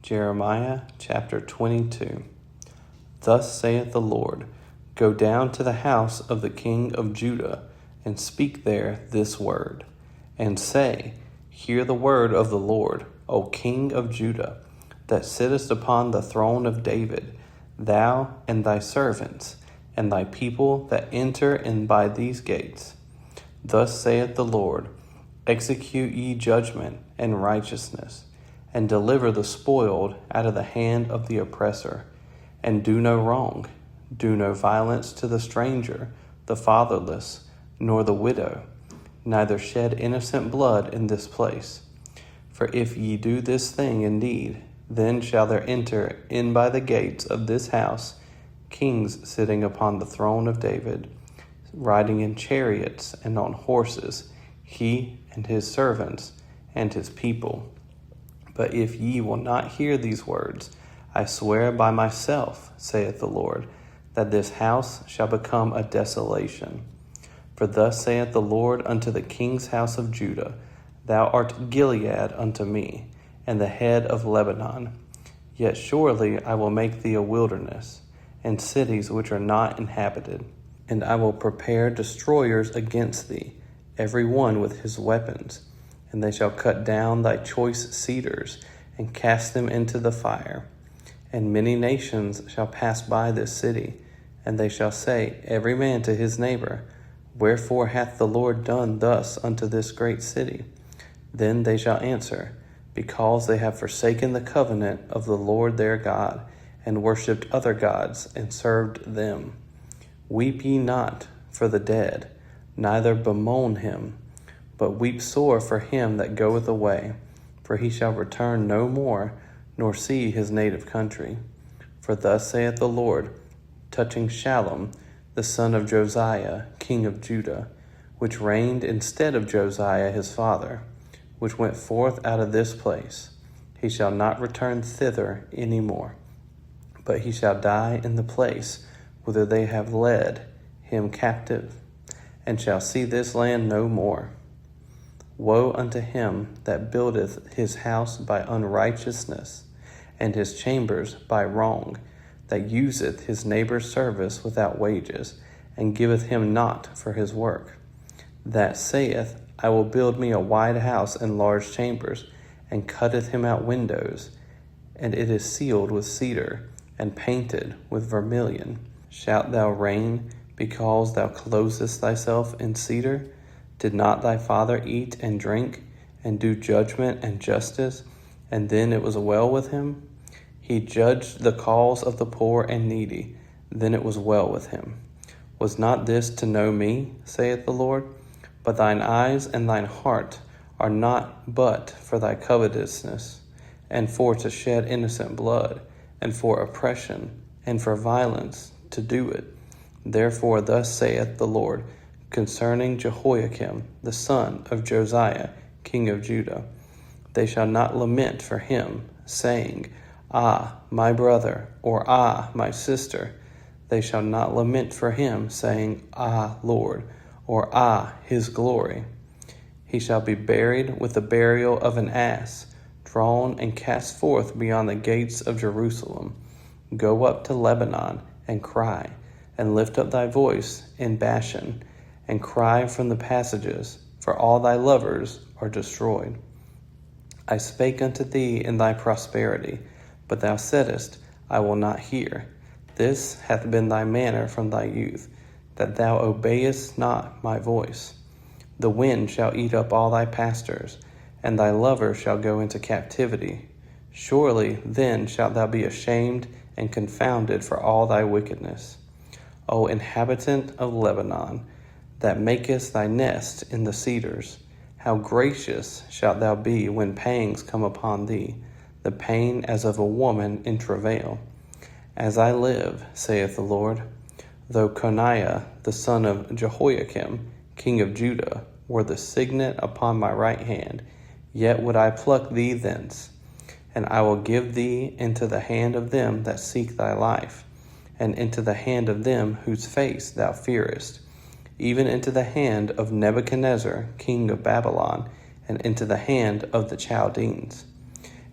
Jeremiah chapter 22. Thus saith the Lord, Go down to the house of the king of Judah, and speak there this word, and say, Hear the word of the Lord, O King of Judah, that sittest upon the throne of David, thou and thy servants, and thy people that enter in by these gates. Thus saith the Lord, Execute ye judgment and righteousness, and deliver the spoiled out of the hand of the oppressor, and do no wrong. Do no violence to the stranger, the fatherless, nor the widow, neither shed innocent blood in this place. For if ye do this thing indeed, then shall there enter in by the gates of this house kings sitting upon the throne of David, riding in chariots and on horses, he and his servants and his people. But if ye will not hear these words, I swear by myself, saith the Lord, that this house shall become a desolation. For thus saith the Lord unto the king's house of Judah, Thou art Gilead unto me, and the head of Lebanon. Yet surely I will make thee a wilderness, and cities which are not inhabited. And I will prepare destroyers against thee, every one with his weapons. And they shall cut down thy choice cedars, and cast them into the fire. And many nations shall pass by this city, and they shall say, every man to his neighbor, Wherefore hath the Lord done thus unto this great city? Then they shall answer, Because they have forsaken the covenant of the Lord their God, and worshipped other gods, and served them. Weep ye not for the dead, neither bemoan him, but weep sore for him that goeth away, for he shall return no more, nor see his native country. For thus saith the Lord, touching Shallum, the son of Josiah, king of Judah, which reigned instead of Josiah his father, which went forth out of this place. He shall not return thither any more, but he shall die in the place whither they have led him captive, and shall see this land no more. Woe unto him that buildeth his house by unrighteousness, and his chambers by wrong, that useth his neighbor's service without wages, and giveth him not for his work. That saith, I will build me a wide house and large chambers, and cutteth him out windows, and it is sealed with cedar, and painted with vermilion. Shalt thou reign, because thou closest thyself in cedar? Did not thy father eat and drink, and do judgment and justice, and then it was well with him? He judged the cause of the poor and needy, then it was well with him. Was not this to know me, saith the Lord? But thine eyes and thine heart are not but for thy covetousness, and for to shed innocent blood, and for oppression, and for violence to do it. Therefore thus saith the Lord, concerning Jehoiakim, the son of Josiah, king of Judah, They shall not lament for him, saying, Ah, my brother, or Ah, my sister. They shall not lament for him, saying, Ah, Lord, or Ah, his glory. He shall be buried with the burial of an ass, drawn and cast forth beyond the gates of Jerusalem. Go up to Lebanon, and cry, and lift up thy voice in Bashan, and cry from the passages, for all thy lovers are destroyed. I spake unto thee in thy prosperity, but thou saidst, I will not hear. This hath been thy manner from thy youth, that thou obeyest not my voice. The wind shall eat up all thy pastors, and thy lovers shall go into captivity. Surely then shalt thou be ashamed and confounded for all thy wickedness. O inhabitant of Lebanon, that makest thy nest in the cedars, how gracious shalt thou be when pangs come upon thee, the pain as of a woman in travail. As I live, saith the Lord, though Coniah, the son of Jehoiakim, king of Judah, were the signet upon my right hand, yet would I pluck thee thence. And I will give thee into the hand of them that seek thy life, and into the hand of them whose face thou fearest, even into the hand of Nebuchadnezzar, king of Babylon, and into the hand of the Chaldeans.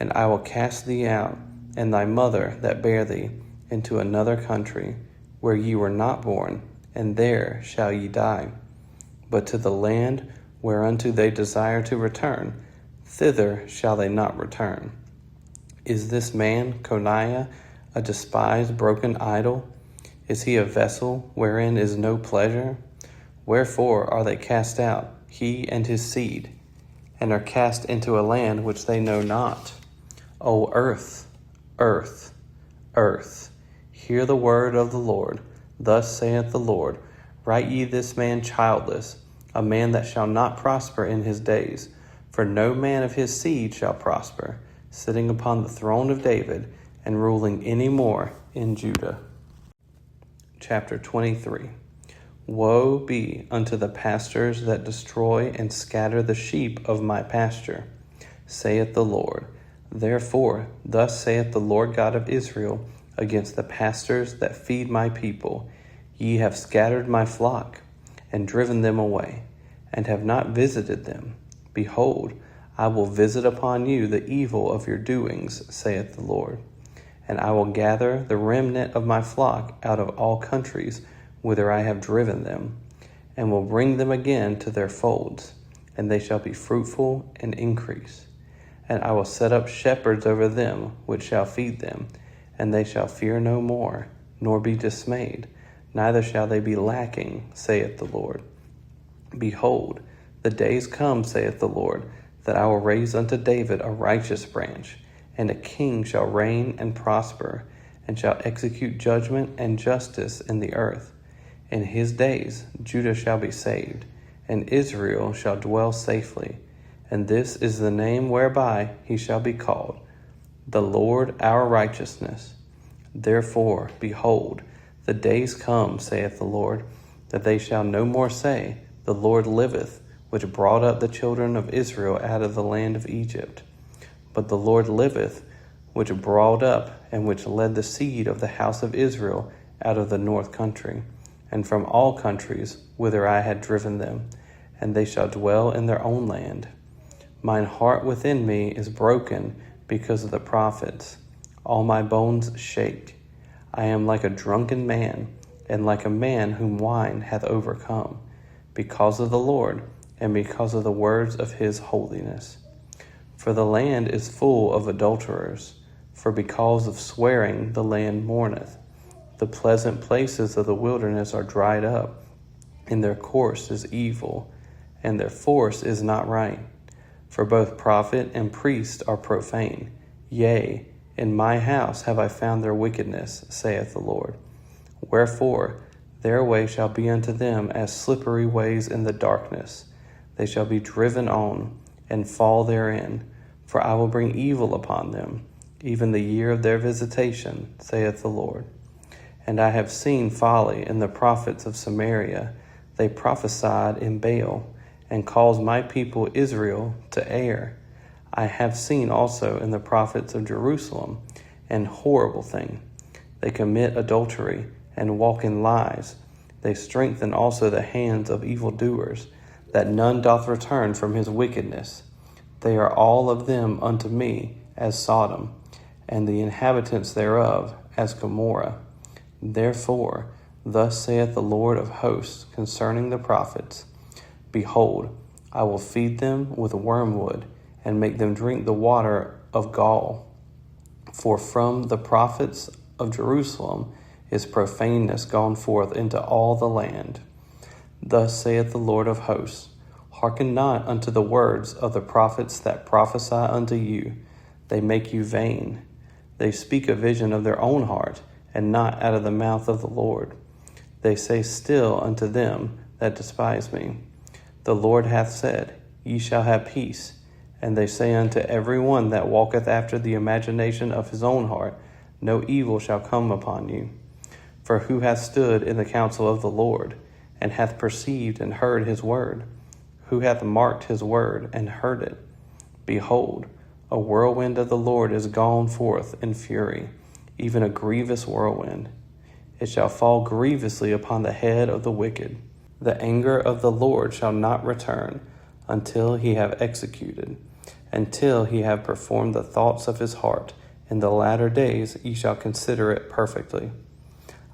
And I will cast thee out, and thy mother that bare thee, into another country, where ye were not born, and there shall ye die. But to the land whereunto they desire to return, thither shall they not return. Is this man, Coniah, a despised, broken idol? Is he a vessel wherein is no pleasure? Wherefore are they cast out, he and his seed, and are cast into a land which they know not? O earth, earth, earth, hear the word of the Lord. Thus saith the Lord, write ye this man childless, a man that shall not prosper in his days. For no man of his seed shall prosper, sitting upon the throne of David, and ruling any more in Judah. Chapter 23. Woe be unto the pastors that destroy and scatter the sheep of my pasture, saith the Lord. Therefore, thus saith the Lord God of Israel against the pastors that feed my people, ye have scattered my flock, and driven them away, and have not visited them. Behold, I will visit upon you the evil of your doings, saith the Lord. And I will gather the remnant of my flock out of all countries whither I have driven them, and will bring them again to their folds, and they shall be fruitful and increase. And I will set up shepherds over them, which shall feed them, and they shall fear no more, nor be dismayed, neither shall they be lacking, saith the Lord. Behold, the days come, saith the Lord, that I will raise unto David a righteous branch, and a king shall reign and prosper, and shall execute judgment and justice in the earth. In his days Judah shall be saved, and Israel shall dwell safely. And this is the name whereby he shall be called, the Lord our righteousness. Therefore, behold, the days come, saith the Lord, that they shall no more say, the Lord liveth, which brought up the children of Israel out of the land of Egypt. But the Lord liveth, which brought up and which led the seed of the house of Israel out of the north country, and from all countries whither I had driven them, and they shall dwell in their own land. Mine heart within me is broken because of the prophets. All my bones shake. I am like a drunken man, and like a man whom wine hath overcome, because of the Lord, and because of the words of his holiness. For the land is full of adulterers, for because of swearing the land mourneth. The pleasant places of the wilderness are dried up, and their course is evil, and their force is not right. For both prophet and priest are profane. Yea, in my house have I found their wickedness, saith the Lord. Wherefore their way shall be unto them as slippery ways in the darkness. They shall be driven on, and fall therein. For I will bring evil upon them, even the year of their visitation, saith the Lord. And I have seen folly in the prophets of Samaria. They prophesied in Baal, and caused my people Israel to err. I have seen also in the prophets of Jerusalem an horrible thing. They commit adultery, and walk in lies. They strengthen also the hands of evildoers, that none doth return from his wickedness. They are all of them unto me as Sodom, and the inhabitants thereof as Gomorrah. Therefore, thus saith the Lord of hosts concerning the prophets, Behold, I will feed them with wormwood, and make them drink the water of gall. For from the prophets of Jerusalem is profaneness gone forth into all the land. Thus saith the Lord of hosts, Hearken not unto the words of the prophets that prophesy unto you. They make you vain. They speak a vision of their own heart, and not out of the mouth of the Lord. They say still unto them that despise me, The Lord hath said, Ye shall have peace. And they say unto every one that walketh after the imagination of his own heart, No evil shall come upon you. For who hath stood in the counsel of the Lord, and hath perceived and heard his word? Who hath marked his word, and heard it? Behold, a whirlwind of the Lord is gone forth in fury, even a grievous whirlwind. It shall fall grievously upon the head of the wicked. The anger of the Lord shall not return until he have executed, until he have performed the thoughts of his heart. In the latter days ye shall consider it perfectly.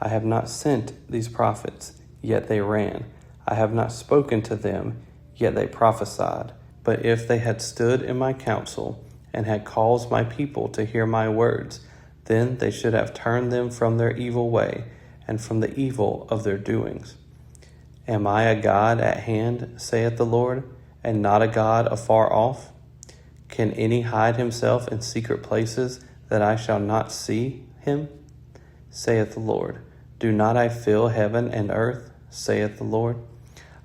I have not sent these prophets, yet they ran. I have not spoken to them, yet they prophesied. But if they had stood in my counsel, and had caused my people to hear my words, then they should have turned them from their evil way, and from the evil of their doings. Am I a God at hand, saith the Lord, and not a God afar off? Can any hide himself in secret places, that I shall not see him? Saith the Lord. Do not I fill heaven and earth, saith the Lord?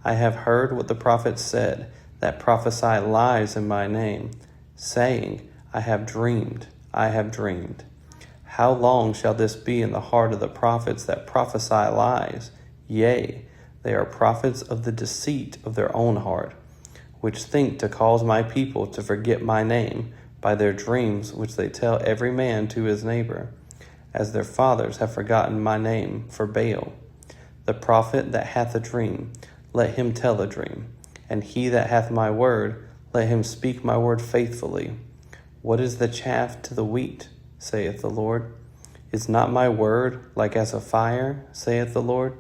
I have heard what the prophets said, that prophesy lies in my name, saying, I have dreamed, I have dreamed. How long shall this be in the heart of the prophets that prophesy lies? Yea, they are prophets of the deceit of their own heart, which think to cause my people to forget my name by their dreams which they tell every man to his neighbor, as their fathers have forgotten my name for Baal. The prophet that hath a dream, let him tell a dream, and he that hath my word, let him speak my word faithfully. What is the chaff to the wheat, saith the Lord? Is not my word like as a fire, saith the Lord,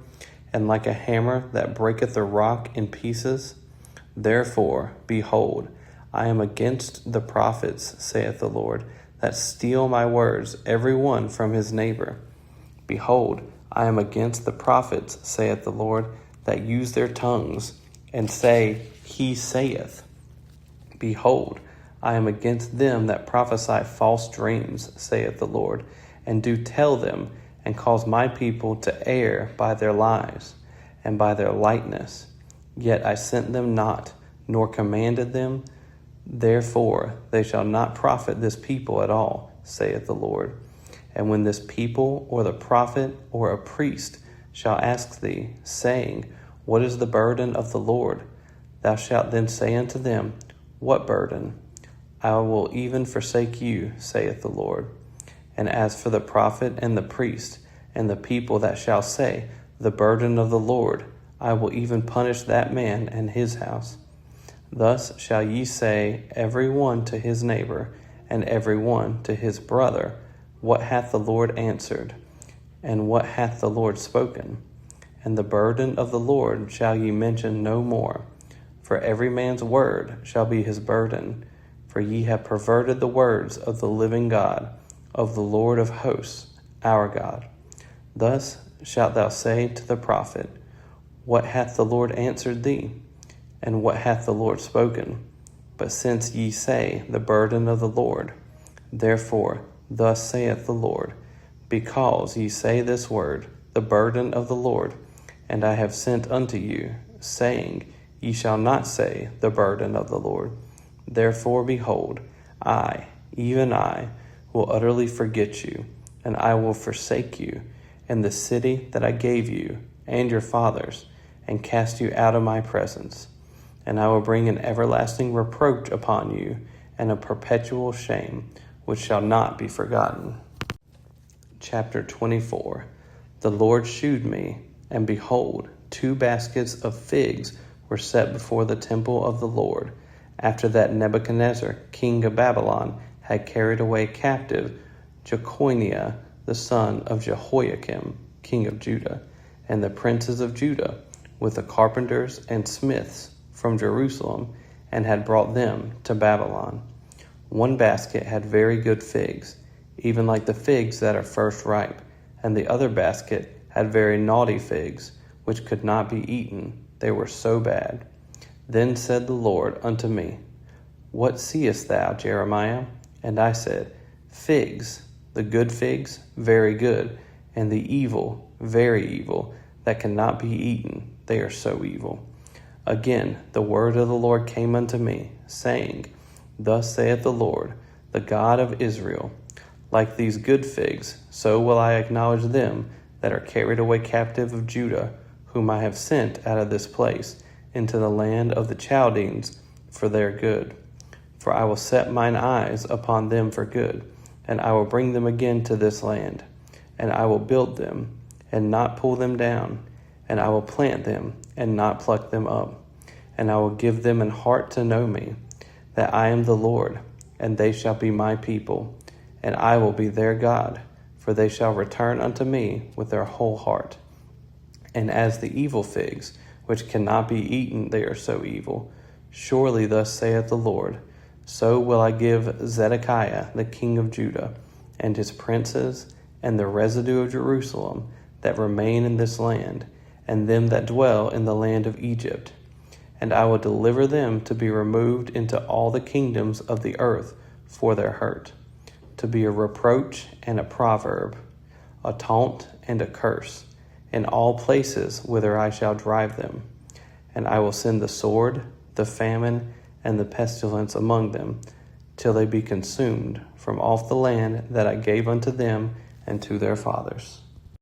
and like a hammer that breaketh the rock in pieces? Therefore, behold, I am against the prophets, saith the Lord, that steal my words, every one from his neighbor. Behold, I am against the prophets, saith the Lord, that use their tongues, and say, He saith. Behold, I am against them that prophesy false dreams, saith the Lord, and do tell them, and cause my people to err by their lies, and by their lightness. Yet I sent them not, nor commanded them. Therefore they shall not profit this people at all, saith the Lord. And when this people, or the prophet, or a priest, shall ask thee, saying, What is the burden of the Lord? Thou shalt then say unto them, What burden? I will even forsake you, saith the Lord. And as for the prophet and the priest, and the people that shall say, The burden of the Lord, I will even punish that man and his house. Thus shall ye say, every one to his neighbor, and every one to his brother, What hath the Lord answered? And what hath the Lord spoken? And the burden of the Lord shall ye mention no more. For every man's word shall be his burden. For ye have perverted the words of the living God, of the Lord of hosts, our God. Thus shalt thou say to the prophet, What hath the Lord answered thee? And what hath the Lord spoken? But since ye say, The burden of the Lord, therefore thus saith the Lord, because ye say this word, The burden of the Lord, and I have sent unto you, saying, Ye shall not say, The burden of the Lord. Therefore, behold, I, even I, will utterly forget you, and I will forsake you, and the city that I gave you, and your fathers, and cast you out of my presence. And I will bring an everlasting reproach upon you, and a perpetual shame, which shall not be forgotten. Chapter 24. The Lord shewed me, and behold, 2 baskets of figs were set before the temple of the Lord, after that Nebuchadnezzar, king of Babylon, had carried away captive Jeconiah, the son of Jehoiakim, king of Judah, and the princes of Judah, with the carpenters and smiths from Jerusalem, and had brought them to Babylon. 1 basket had very good figs, even like the figs that are first ripe, and the other basket had very naughty figs, which could not be eaten, they were so bad. Then said the Lord unto me, What seest thou, Jeremiah? And I said, Figs, the good figs, very good, and the evil, very evil, that cannot be eaten, they are so evil. Again the word of the Lord came unto me, saying, Thus saith the Lord, the God of Israel, Like these good figs, so will I acknowledge them that are carried away captive of Judah, whom I have sent out of this place into the land of the Chaldeans for their good. For I will set mine eyes upon them for good, and I will bring them again to this land. And I will build them, and not pull them down, and I will plant them, and not pluck them up. And I will give them an heart to know me, that I am the Lord, and they shall be my people, and I will be their God, for they shall return unto me with their whole heart. And as the evil figs, which cannot be eaten, they are so evil. Surely thus saith the Lord, so will I give Zedekiah the king of Judah, and his princes, and the residue of Jerusalem that remain in this land, and them that dwell in the land of Egypt. And I will deliver them to be removed into all the kingdoms of the earth for their hurt, to be a reproach and a proverb, a taunt and a curse, in all places whither I shall drive them. And I will send the sword, the famine, and the pestilence among them, till they be consumed from off the land that I gave unto them and to their fathers.